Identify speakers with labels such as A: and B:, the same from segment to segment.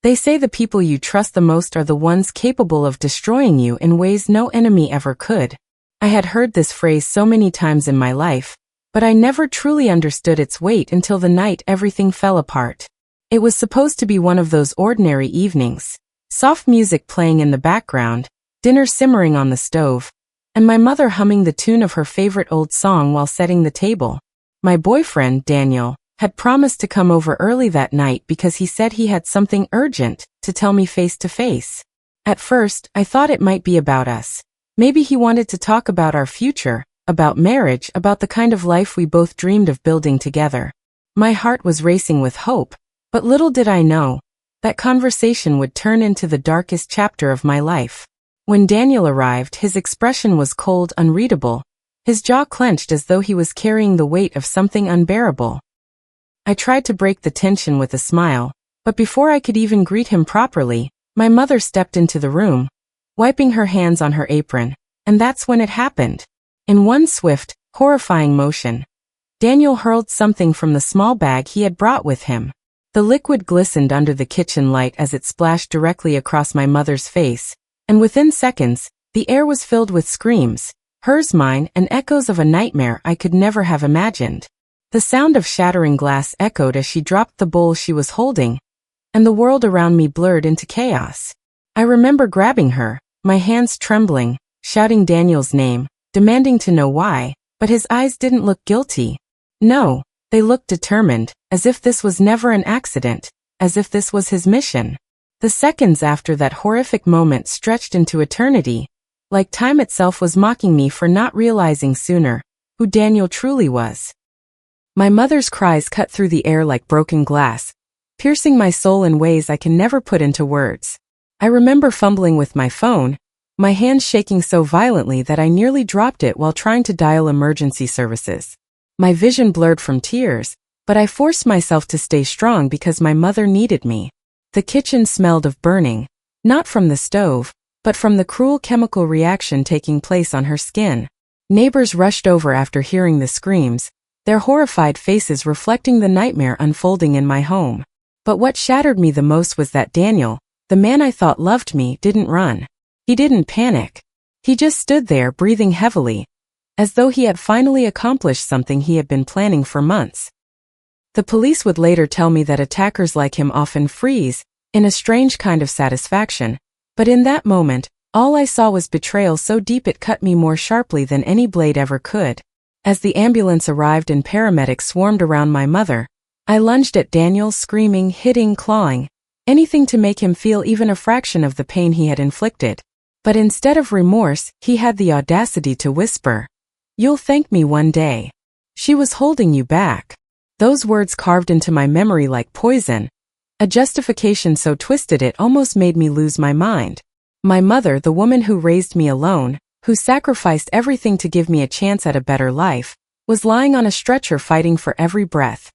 A: They say the people you trust the most are the ones capable of destroying you in ways no enemy ever could. I had heard this phrase so many times in my life, but I never truly understood its weight until the night everything fell apart. It was supposed to be one of those ordinary evenings, soft music playing in the background, dinner simmering on the stove, and my mother humming the tune of her favorite old song while setting the table. My boyfriend, Daniel, had promised to come over early that night because he said he had something urgent to tell me face to face. At first, I thought it might be about us. Maybe he wanted to talk about our future, about marriage, about the kind of life we both dreamed of building together. My heart was racing with hope, but little did I know, that conversation would turn into the darkest chapter of my life. When Daniel arrived, his expression was cold, unreadable, his jaw clenched as though he was carrying the weight of something unbearable. I tried to break the tension with a smile, but before I could even greet him properly, my mother stepped into the room, wiping her hands on her apron, and that's when it happened. In one swift, horrifying motion, Daniel hurled something from the small bag he had brought with him. The liquid glistened under the kitchen light as it splashed directly across my mother's face, and within seconds, the air was filled with screams, hers, mine, and echoes of a nightmare I could never have imagined. The sound of shattering glass echoed as she dropped the bowl she was holding, and the world around me blurred into chaos. I remember grabbing her, my hands trembling, shouting Daniel's name, demanding to know why, but his eyes didn't look guilty. No, they looked determined, as if this was never an accident, as if this was his mission. The seconds after that horrific moment stretched into eternity, like time itself was mocking me for not realizing sooner who Daniel truly was. My mother's cries cut through the air like broken glass, piercing my soul in ways I can never put into words. I remember fumbling with my phone, my hands shaking so violently that I nearly dropped it while trying to dial emergency services. My vision blurred from tears, but I forced myself to stay strong because my mother needed me. The kitchen smelled of burning, not from the stove, but from the cruel chemical reaction taking place on her skin. Neighbors rushed over after hearing the screams, their horrified faces reflecting the nightmare unfolding in my home. But what shattered me the most was that Daniel, the man I thought loved me, didn't run. He didn't panic. He just stood there breathing heavily, as though he had finally accomplished something he had been planning for months. The police would later tell me that attackers like him often freeze, in a strange kind of satisfaction, but in that moment, all I saw was betrayal so deep it cut me more sharply than any blade ever could. As the ambulance arrived and paramedics swarmed around my mother, I lunged at Daniel, screaming, hitting, clawing, anything to make him feel even a fraction of the pain he had inflicted. But instead of remorse, he had the audacity to whisper, "You'll thank me one day. She was holding you back." Those words carved into my memory like poison, a justification so twisted it almost made me lose my mind. My mother, the woman who raised me alone, who sacrificed everything to give me a chance at a better life, was lying on a stretcher fighting for every breath.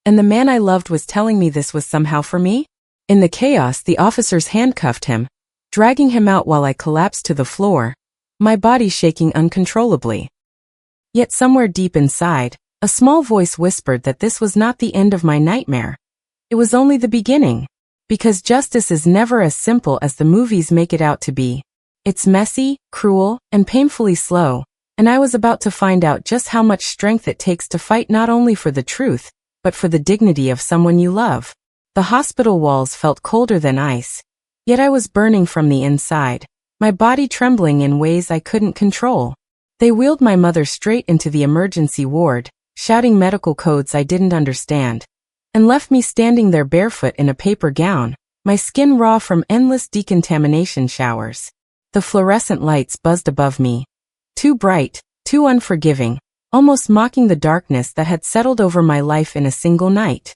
A: And the man I loved was telling me this was somehow for me? In the chaos, the officers handcuffed him, dragging him out while I collapsed to the floor, my body shaking uncontrollably. Yet somewhere deep inside, a small voice whispered that this was not the end of my nightmare. It was only the beginning. Because justice is never as simple as the movies make it out to be. It's messy, cruel, and painfully slow, and I was about to find out just how much strength it takes to fight not only for the truth, but for the dignity of someone you love. The hospital walls felt colder than ice, yet I was burning from the inside, my body trembling in ways I couldn't control. They wheeled my mother straight into the emergency ward, shouting medical codes I didn't understand, and left me standing there barefoot in a paper gown, my skin raw from endless decontamination showers. The fluorescent lights buzzed above me, too bright, too unforgiving, almost mocking the darkness that had settled over my life in a single night.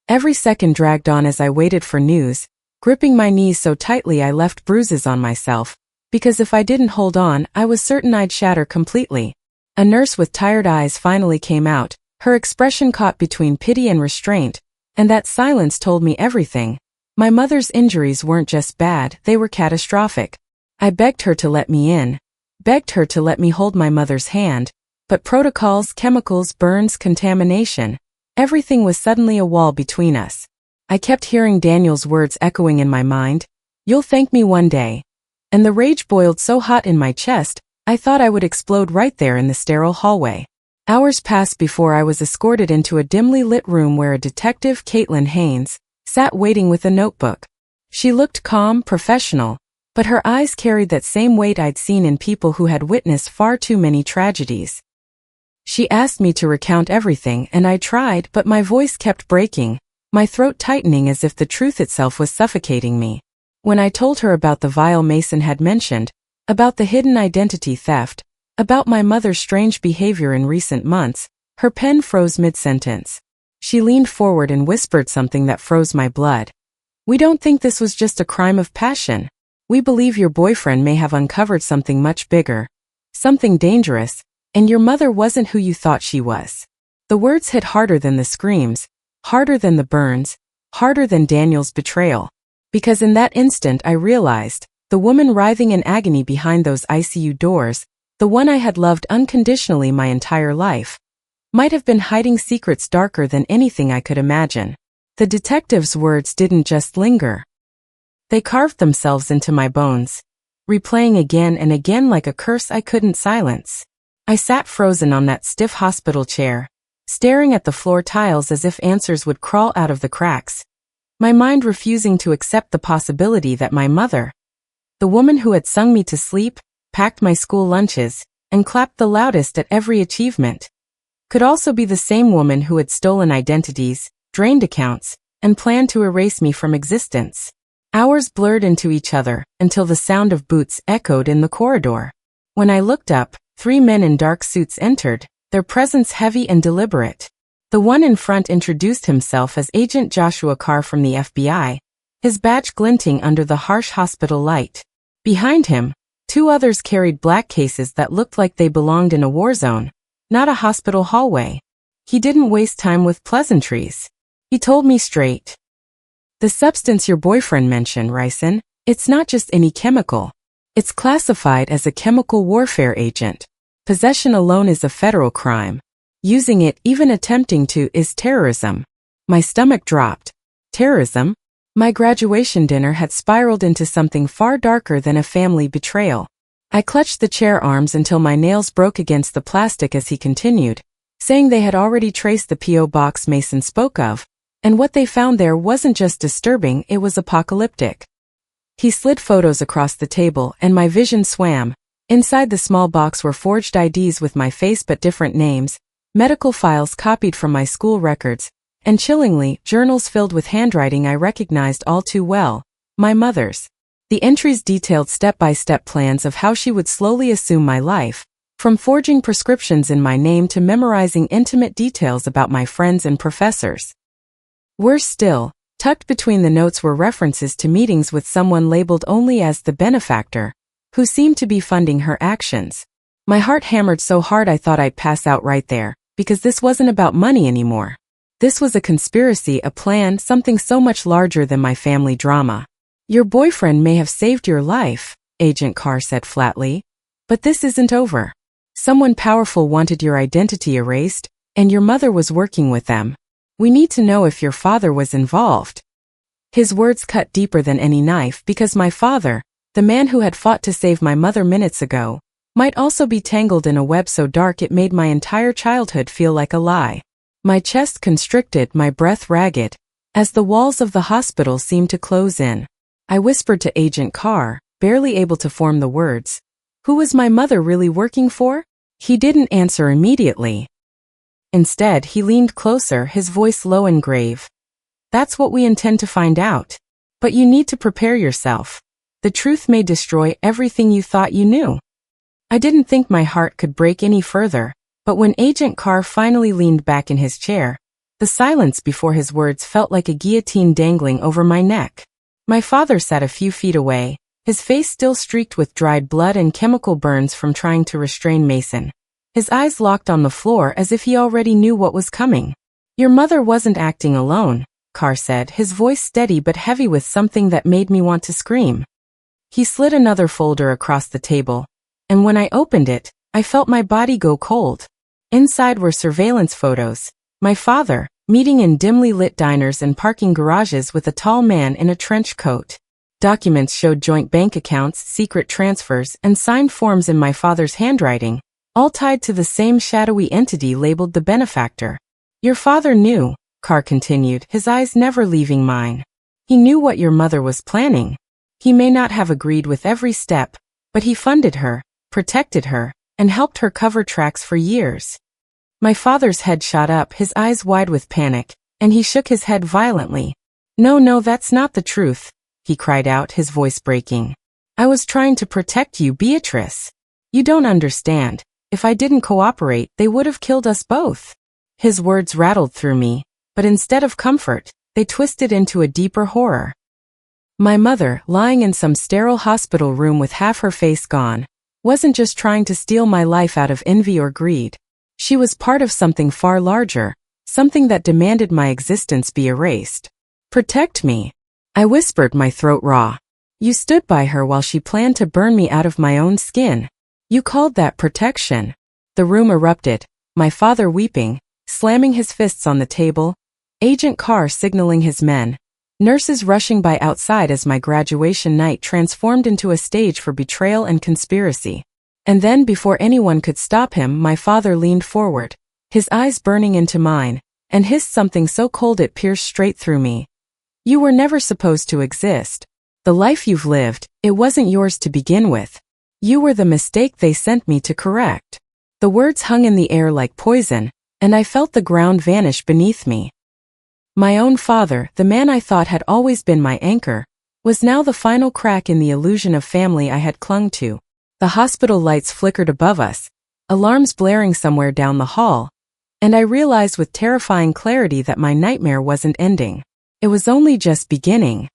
A: Every second dragged on as I waited for news, gripping my knees so tightly I left bruises on myself, because if I didn't hold on, I was certain I'd shatter completely. A nurse with tired eyes finally came out, her expression caught between pity and restraint, and that silence told me everything. My mother's injuries weren't just bad, they were catastrophic. I begged her to let me in, begged her to let me hold my mother's hand, but protocols, chemicals, burns, contamination, everything was suddenly a wall between us. I kept hearing Daniel's words echoing in my mind. You'll thank me one day. And the rage boiled so hot in my chest, I thought I would explode right there in the sterile hallway. Hours passed before I was escorted into a dimly lit room where a detective, Caitlin Haynes, sat waiting with a notebook. She looked calm, professional, but her eyes carried that same weight I'd seen in people who had witnessed far too many tragedies. She asked me to recount everything, and I tried, but my voice kept breaking, my throat tightening as if the truth itself was suffocating me. When I told her about the vial Mason had mentioned, about the hidden identity theft, about my mother's strange behavior in recent months, her pen froze mid-sentence. She leaned forward and whispered something that froze my blood. We don't think this was just a crime of passion. We believe your boyfriend may have uncovered something much bigger, something dangerous, and your mother wasn't who you thought she was. The words hit harder than the screams, harder than the burns, harder than Daniel's betrayal. Because in that instant I realized, the woman writhing in agony behind those ICU doors, the one I had loved unconditionally my entire life, might have been hiding secrets darker than anything I could imagine. The detective's words didn't just linger. They carved themselves into my bones, replaying again and again like a curse I couldn't silence. I sat frozen on that stiff hospital chair, staring at the floor tiles as if answers would crawl out of the cracks, my mind refusing to accept the possibility that my mother, the woman who had sung me to sleep, packed my school lunches, and clapped the loudest at every achievement, could also be the same woman who had stolen identities, drained accounts, and planned to erase me from existence. Hours blurred into each other until the sound of boots echoed in the corridor. When I looked up, 3 men in dark suits entered, their presence heavy and deliberate. The one in front introduced himself as Agent Joshua Carr from the FBI, his badge glinting under the harsh hospital light. Behind him, 2 others carried black cases that looked like they belonged in a war zone, not a hospital hallway. He didn't waste time with pleasantries. He told me straight. The substance your boyfriend mentioned, Ryson, it's not just any chemical. It's classified as a chemical warfare agent. Possession alone is a federal crime. Using it, even attempting to, is terrorism. My stomach dropped. Terrorism? My graduation dinner had spiraled into something far darker than a family betrayal. I clutched the chair arms until my nails broke against the plastic as he continued, saying they had already traced the P.O. box Mason spoke of, and what they found there wasn't just disturbing, it was apocalyptic. He slid photos across the table and my vision swam. Inside the small box were forged IDs with my face but different names, medical files copied from my school records, and chillingly, journals filled with handwriting I recognized all too well, my mother's. The entries detailed step-by-step plans of how she would slowly assume my life, from forging prescriptions in my name to memorizing intimate details about my friends and professors. Worse still, tucked between the notes were references to meetings with someone labeled only as the Benefactor, who seemed to be funding her actions. My heart hammered so hard I thought I'd pass out right there, because this wasn't about money anymore. This was a conspiracy, a plan, something so much larger than my family drama. Your boyfriend may have saved your life, Agent Carr said flatly, but this isn't over. Someone powerful wanted your identity erased, and your mother was working with them. We need to know if your father was involved. His words cut deeper than any knife because my father, the man who had fought to save my mother minutes ago, might also be tangled in a web so dark it made my entire childhood feel like a lie. My chest constricted, my breath ragged, as the walls of the hospital seemed to close in. I whispered to Agent Carr, barely able to form the words. Who was my mother really working for? He didn't answer immediately. Instead, he leaned closer, his voice low and grave. That's what we intend to find out. But you need to prepare yourself. The truth may destroy everything you thought you knew. I didn't think my heart could break any further, but when Agent Carr finally leaned back in his chair, the silence before his words felt like a guillotine dangling over my neck. My father sat a few feet away, his face still streaked with dried blood and chemical burns from trying to restrain Mason. His eyes locked on the floor as if he already knew what was coming. Your mother wasn't acting alone, Carr said, his voice steady but heavy with something that made me want to scream. He slid another folder across the table, and when I opened it, I felt my body go cold. Inside were surveillance photos. My father, meeting in dimly lit diners and parking garages with a tall man in a trench coat. Documents showed joint bank accounts, secret transfers, and signed forms in my father's handwriting, all tied to the same shadowy entity labeled the Benefactor. Your father knew, Carr continued, his eyes never leaving mine. He knew what your mother was planning. He may not have agreed with every step, but he funded her, protected her, and helped her cover tracks for years. My father's head shot up, his eyes wide with panic, and he shook his head violently. No, that's not the truth, he cried out, his voice breaking. I was trying to protect you, Beatrice. You don't understand. If I didn't cooperate, they would have killed us both. His words rattled through me, but instead of comfort, they twisted into a deeper horror. My mother, lying in some sterile hospital room with half her face gone, wasn't just trying to steal my life out of envy or greed. She was part of something far larger, something that demanded my existence be erased. Protect me, I whispered, my throat raw. You stood by her while she planned to burn me out of my own skin. You called that protection. The room erupted, my father weeping, slamming his fists on the table, Agent Carr signaling his men, nurses rushing by outside as my graduation night transformed into a stage for betrayal and conspiracy. And then, before anyone could stop him, my father leaned forward, his eyes burning into mine, and hissed something so cold it pierced straight through me. You were never supposed to exist. The life you've lived, it wasn't yours to begin with. You were the mistake they sent me to correct. The words hung in the air like poison, and I felt the ground vanish beneath me. My own father, the man I thought had always been my anchor, was now the final crack in the illusion of family I had clung to. The hospital lights flickered above us, alarms blaring somewhere down the hall, and I realized with terrifying clarity that my nightmare wasn't ending. It was only just beginning.